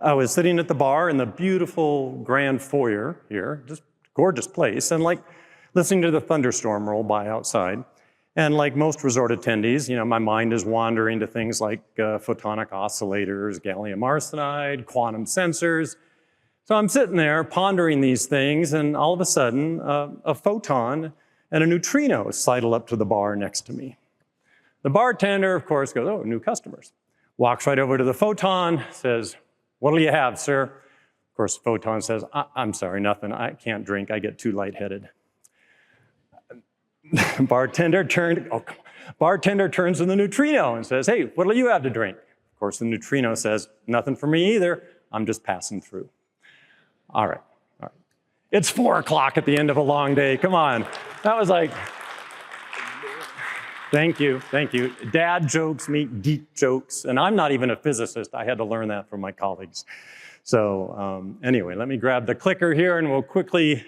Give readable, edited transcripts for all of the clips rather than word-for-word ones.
I was sitting at the bar in the beautiful grand foyer here, just gorgeous place, and like listening to the thunderstorm roll by outside. And like most resort attendees, my mind is wandering to things like photonic oscillators, gallium arsenide, quantum sensors. So I'm sitting there pondering these things, and all of a sudden, a photon and a neutrino sidle up to the bar next to me. The bartender, of course, goes, "Oh, new customers." Walks right over to the photon, says, "What'll you have, sir?" Of course, the photon says, "I'm sorry, nothing. I can't drink. I get too lightheaded." Bartender turns to the neutrino and says, "Hey, what'll you have to drink?" Of course, the neutrino says, "Nothing for me either. I'm just passing through." All right. It's 4 o'clock at the end of a long day. Come on. That was like, thank you. Dad jokes meet geek jokes, and I'm not even a physicist. I had to learn that from my colleagues. So anyway, let me grab the clicker here and we'll quickly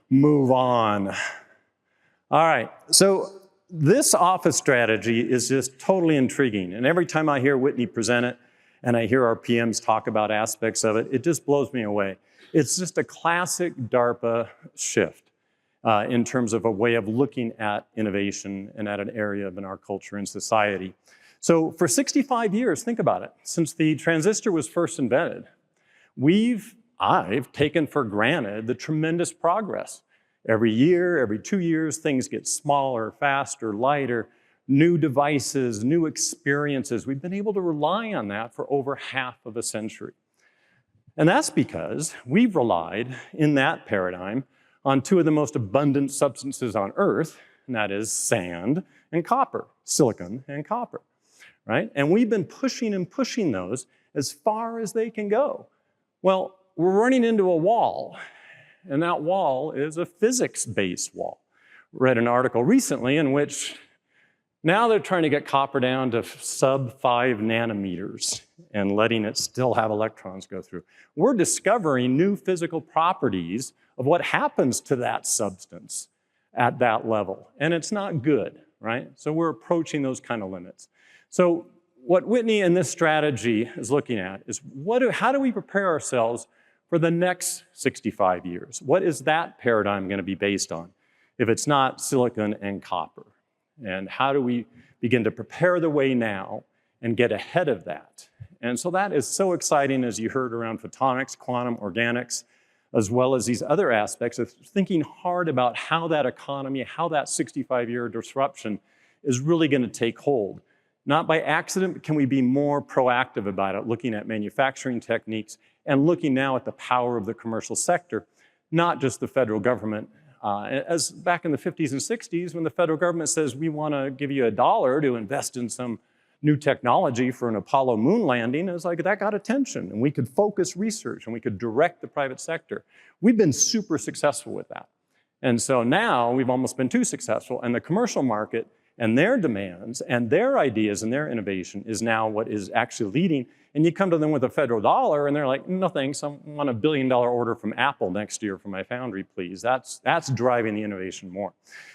move on. All right, so this office strategy is just totally intriguing. And every time I hear Whitney present it and I hear our PMs talk about aspects of it, it just blows me away. It's just a classic DARPA shift in terms of a way of looking at innovation and at an area in our culture and society. So for 65 years, think about it, since the transistor was first invented, I've taken for granted the tremendous progress. Every year, every 2 years, things get smaller, faster, lighter, new devices, new experiences. We've been able to rely on that for over half of a century. And that's because we've relied in that paradigm on 2 of the most abundant substances on Earth, and that is sand and copper, silicon and copper, right? And we've been pushing and pushing those as far as they can go. Well, we're running into a wall, and that wall is a physics-based wall. Read an article recently in which now they're trying to get copper down to sub 5 nanometers and letting it still have electrons go through. We're discovering new physical properties of what happens to that substance at that level, and it's not good, right? So we're approaching those kind of limits. So what Whitney and this strategy is looking at is how do we prepare ourselves for the next 65 years? What is that paradigm going to be based on if it's not silicon and copper? And how do we begin to prepare the way now and get ahead of that? And so that is so exciting, as you heard, around photonics, quantum, organics, as well as these other aspects of thinking hard about how that economy, how that 65-year disruption is really going to take hold. Not by accident, but can we be more proactive about it, looking at manufacturing techniques and looking now at the power of the commercial sector, not just the federal government. As back in the 50s and 60s, when the federal government says, we want to give you $1 to invest in some new technology for an Apollo moon landing, it was like that got attention, and we could focus research and we could direct the private sector. We've been super successful with that. And so now we've almost been too successful, and the commercial market and their demands and their ideas and their innovation is now what is actually leading. And you come to them with a federal dollar and they're like, "No thanks, I want a $1 billion order from Apple next year for my foundry, please." That's driving the innovation more.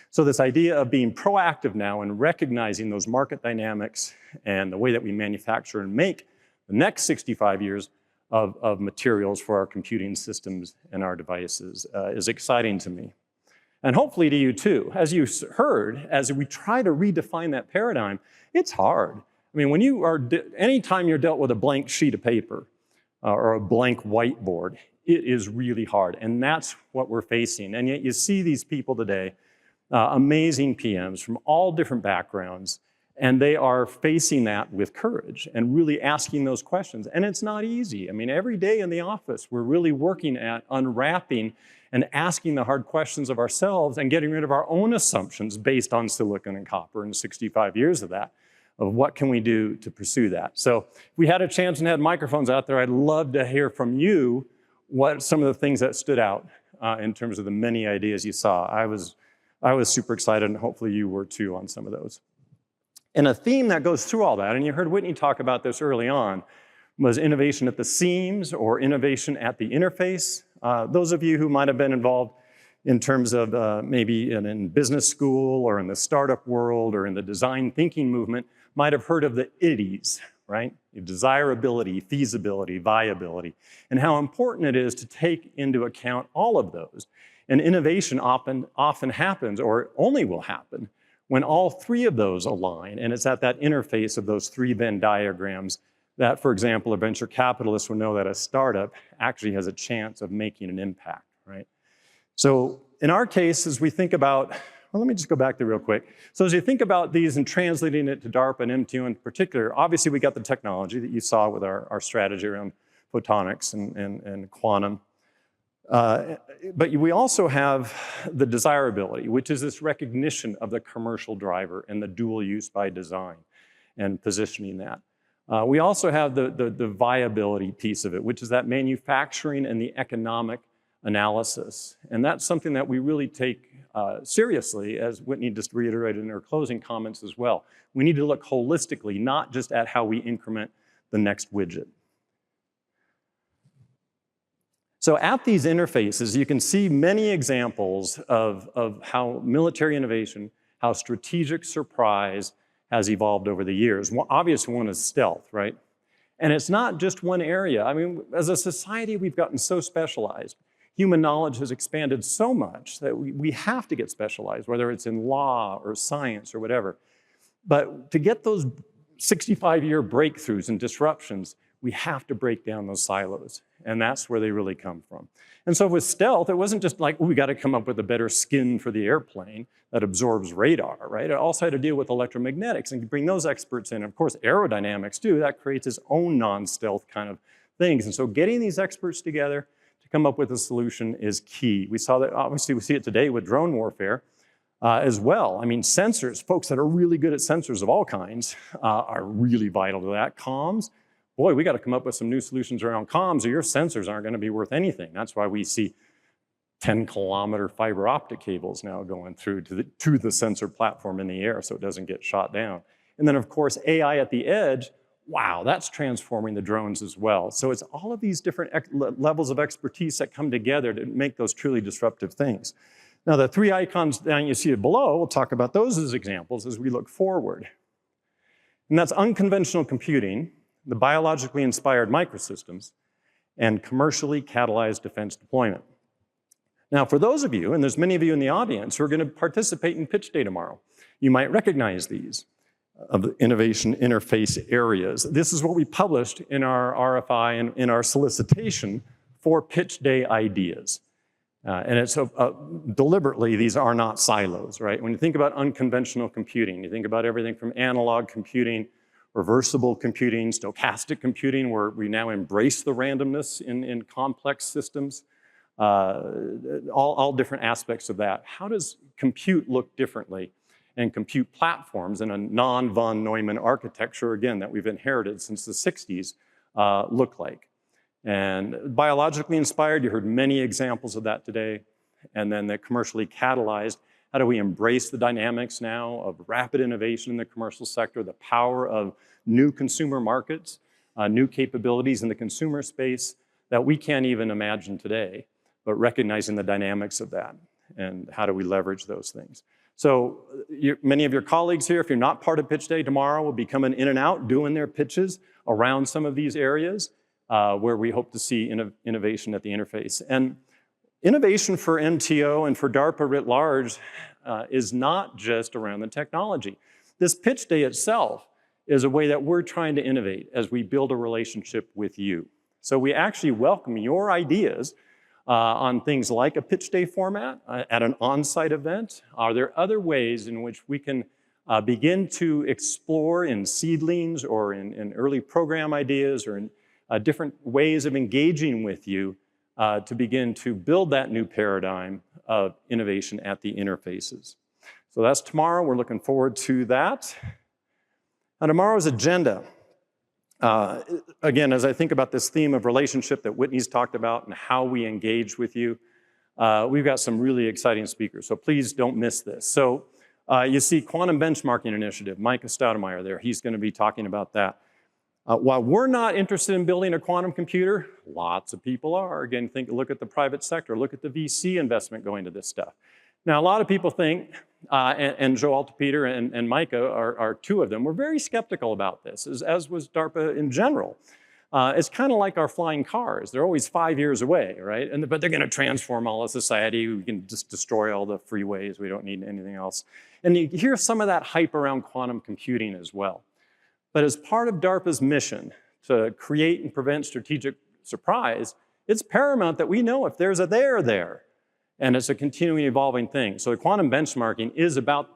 So this idea of being proactive now and recognizing those market dynamics and the way that we manufacture and make the next 65 years of materials for our computing systems and our devices is exciting to me. And hopefully to you too. As you heard, as we try to redefine that paradigm, it's hard. I mean, anytime you're dealt with a blank sheet of paper or a blank whiteboard, it is really hard. And that's what we're facing. And yet you see these people today, amazing PMs from all different backgrounds, and they are facing that with courage and really asking those questions. And it's not easy. I mean, every day in the office, we're really working at unwrapping and asking the hard questions of ourselves and getting rid of our own assumptions based on silicon and copper and 65 years of that, of what can we do to pursue that. So if we had a chance and had microphones out there, I'd love to hear from you what some of the things that stood out in terms of the many ideas you saw. I was super excited, and hopefully you were too on some of those. And a theme that goes through all that, and you heard Whitney talk about this early on, was innovation at the seams or innovation at the interface. Those of you who might have been involved in terms of maybe in business school or in the startup world or in the design thinking movement might have heard of the IDEs, right? Desirability, feasibility, viability, and how important it is to take into account all of those. And innovation often happens, or only will happen, when all three of those align, and it's at that interface of those three Venn diagrams that, for example, a venture capitalist will know that a startup actually has a chance of making an impact, right? So in our case, as we think about, well, let me just go back there real quick. So as you think about these and translating it to DARPA and MTO in particular, obviously we got the technology that you saw with our strategy around photonics and quantum. But we also have the desirability, which is this recognition of the commercial driver and the dual use by design and positioning that. We also have the viability piece of it, which is that manufacturing and the economic analysis. And that's something that we really take seriously, as Whitney just reiterated in her closing comments as well. We need to look holistically, not just at how we increment the next widget. So at these interfaces, you can see many examples of how military innovation, how strategic surprise has evolved over the years. One obvious one is stealth, right? And it's not just one area. I mean, as a society, we've gotten so specialized. Human knowledge has expanded so much that we have to get specialized, whether it's in law or science or whatever. But to get those 65-year breakthroughs and disruptions, we have to break down those silos. And that's where they really come from. And so with stealth, it wasn't just like, oh, we got to come up with a better skin for the airplane that absorbs radar, right? It also had to deal with electromagnetics and bring those experts in. Of course, aerodynamics too, that creates its own non-stealth kind of things. And so getting these experts together to come up with a solution is key. We saw that, obviously we see it today with drone warfare as well. I mean, sensors, folks that are really good at sensors of all kinds are really vital to that. Comms, boy, we got to come up with some new solutions around comms or your sensors aren't going to be worth anything. That's why we see 10-kilometer fiber optic cables now going through to the sensor platform in the air so it doesn't get shot down. And then, of course, AI at the edge, wow, that's transforming the drones as well. So it's all of these different levels of expertise that come together to make those truly disruptive things. Now, the three icons down you see it below, we'll talk about those as examples as we look forward. And that's unconventional computing, the biologically inspired microsystems, and commercially catalyzed defense deployment. Now, for those of you, and there's many of you in the audience who are going to participate in Pitch Day tomorrow, you might recognize these of the innovation interface areas. This is what we published in our RFI and in our solicitation for Pitch Day ideas. And it's deliberately, these are not silos, right? When you think about unconventional computing, you think about everything from analog computing, reversible computing, stochastic computing, where we now embrace the randomness in complex systems, all different aspects of that. How does compute look differently? And compute platforms in a non-von Neumann architecture, again, that we've inherited since the 60s, look like. And biologically inspired, you heard many examples of that today. And then the commercially catalyzed, how do we embrace the dynamics now of rapid innovation in the commercial sector, the power of new consumer markets, new capabilities in the consumer space that we can't even imagine today, but recognizing the dynamics of that and how do we leverage those things. So many of your colleagues here, if you're not part of Pitch Day tomorrow, will be coming in and out doing their pitches around some of these areas where we hope to see innovation at the interface. And innovation for MTO and for DARPA writ large is not just around the technology. This Pitch Day itself is a way that we're trying to innovate as we build a relationship with you. So we actually welcome your ideas on things like a Pitch Day format at an on-site event. Are there other ways in which we can begin to explore in seedlings or in early program ideas or in different ways of engaging with you to begin to build that new paradigm of innovation at the interfaces? So that's tomorrow. We're looking forward to that. Now, tomorrow's agenda. Again, as I think about this theme of relationship that Whitney's talked about and how we engage with you, we've got some really exciting speakers, so please don't miss this. So you see Quantum Benchmarking Initiative, Micah Stoudemeyer there, he's gonna be talking about that. While we're not interested in building a quantum computer, lots of people are. Again, look at the private sector, look at the VC investment going to this stuff. Now, a lot of people think, and Joe Altepeter and Micah are two of them, were very skeptical about this, as was DARPA in general. It's kind of like our flying cars. They're always 5 years away, right? But they're going to transform all of society. We can just destroy all the freeways. We don't need anything else. And you hear some of that hype around quantum computing as well. But as part of DARPA's mission to create and prevent strategic surprise, it's paramount that we know if there's a there. And it's a continually evolving thing. So the quantum benchmarking is about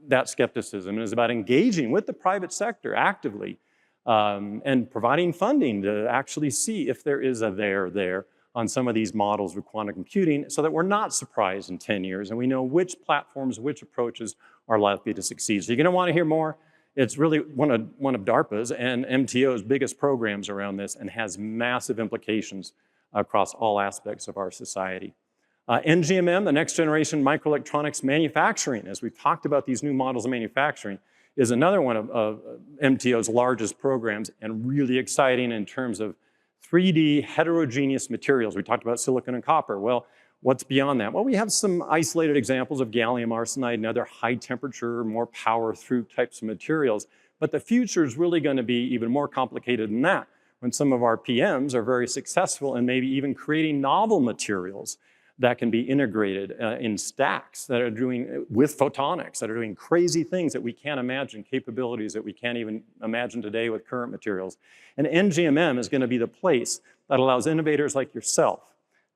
that skepticism. It is about engaging with the private sector actively and providing funding to actually see if there is a there on some of these models with quantum computing so that we're not surprised in 10 years and we know which platforms, which approaches are likely to succeed. So you're gonna wanna hear more. It's really one of DARPA's and MTO's biggest programs around this and has massive implications across all aspects of our society. NGMM, the next generation microelectronics manufacturing, as we've talked about these new models of manufacturing, is another one of MTO's largest programs and really exciting in terms of 3D heterogeneous materials. We talked about silicon and copper. Well, what's beyond that? Well, we have some isolated examples of gallium arsenide and other high temperature, more power through types of materials. But the future is really going to be even more complicated than that when some of our PMs are very successful in maybe even creating novel materials that can be integrated in stacks that are doing, with photonics, that are doing crazy things that we can't imagine, capabilities that we can't even imagine today with current materials. And NGMM is going to be the place that allows innovators like yourself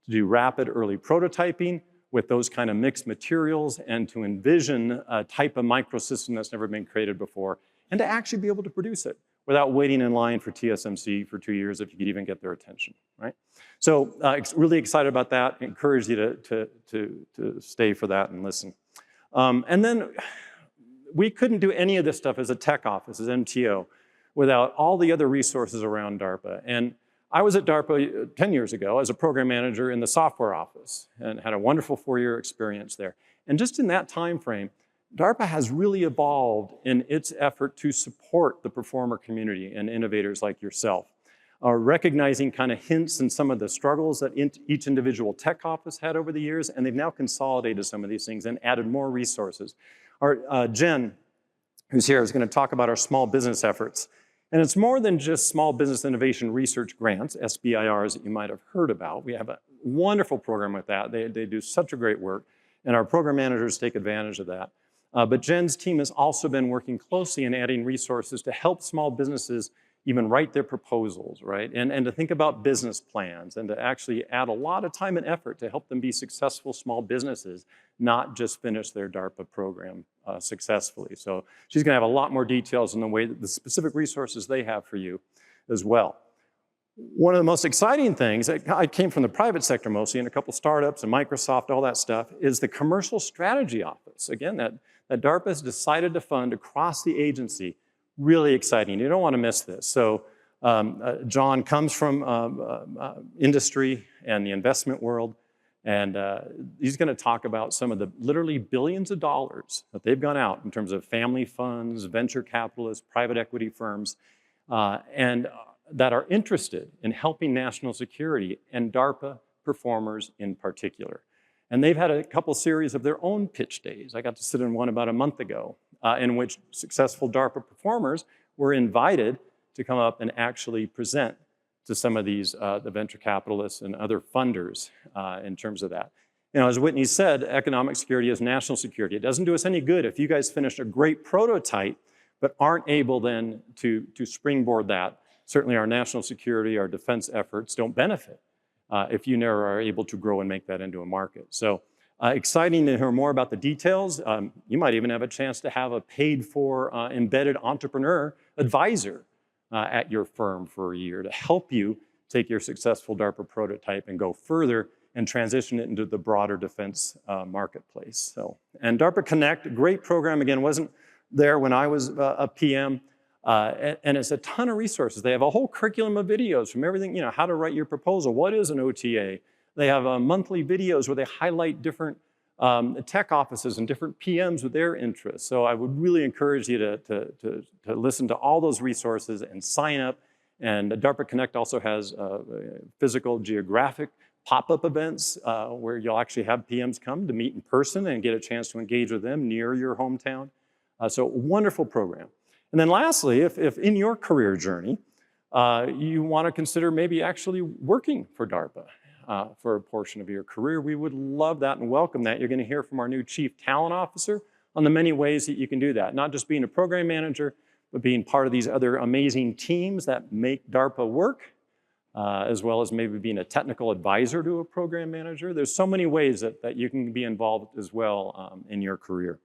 to do rapid early prototyping with those kind of mixed materials and to envision a type of microsystem that's never been created before and to actually be able to produce it without waiting in line for TSMC for 2 years if you could even get their attention, right? So really excited about that. Encourage you to stay for that and listen. And then we couldn't do any of this stuff as a tech office, as MTO, without all the other resources around DARPA. And I was at DARPA 10 years ago as a program manager in the software office and had a wonderful 4-year experience there. And just in that time frame, DARPA has really evolved in its effort to support the performer community and innovators like yourself, recognizing kind of hints and some of the struggles that each individual tech office had over the years, and they've now consolidated some of these things and added more resources. Our Jen, who's here, is going to talk about our small business efforts. And it's more than just small business innovation research grants, SBIRs, that you might have heard about. We have a wonderful program with that. They do such a great work, and our program managers take advantage of that. But Jen's team has also been working closely in adding resources to help small businesses even write their proposals, right? And to think about business plans and to actually add a lot of time and effort to help them be successful small businesses, not just finish their DARPA program successfully. So she's gonna have a lot more details on the way that the specific resources they have for you as well. One of the most exciting things, I came from the private sector mostly, and a couple startups and Microsoft, all that stuff, is the commercial strategy office. Again, that DARPA has decided to fund across the agency. Really exciting. You don't want to miss this. So John comes from industry and the investment world, and he's going to talk about some of the literally billions of dollars that they've gone out in terms of family funds, venture capitalists, private equity firms, and that are interested in helping national security and DARPA performers in particular. And they've had a couple series of their own pitch days. I got to sit in one about a month ago in which successful DARPA performers were invited to come up and actually present to some of these, the venture capitalists and other funders in terms of that. You know, as Whitney said, economic security is national security. It doesn't do us any good if you guys finish a great prototype but aren't able then to springboard that. Certainly our national security, our defense efforts don't benefit if you never are able to grow and make that into a market. So exciting to hear more about the details. You might even have a chance to have a paid-for embedded entrepreneur advisor at your firm for a year to help you take your successful DARPA prototype and go further and transition it into the broader defense marketplace. So, and DARPA Connect, a great program, again, wasn't there when I was a PM. And it's a ton of resources. They have a whole curriculum of videos from everything, you know, how to write your proposal, what is an OTA. They have monthly videos where they highlight different tech offices and different PMs with their interests. So I would really encourage you to listen to all those resources and sign up. And DARPA Connect also has physical geographic pop-up events where you'll actually have PMs come to meet in person and get a chance to engage with them near your hometown. So wonderful program. And then lastly, if in your career journey, you want to consider maybe actually working for DARPA for a portion of your career, we would love that and welcome that. You're going to hear from our new Chief Talent Officer on the many ways that you can do that. Not just being a program manager, but being part of these other amazing teams that make DARPA work, as well as maybe being a technical advisor to a program manager. There's so many ways that you can be involved as well in your career.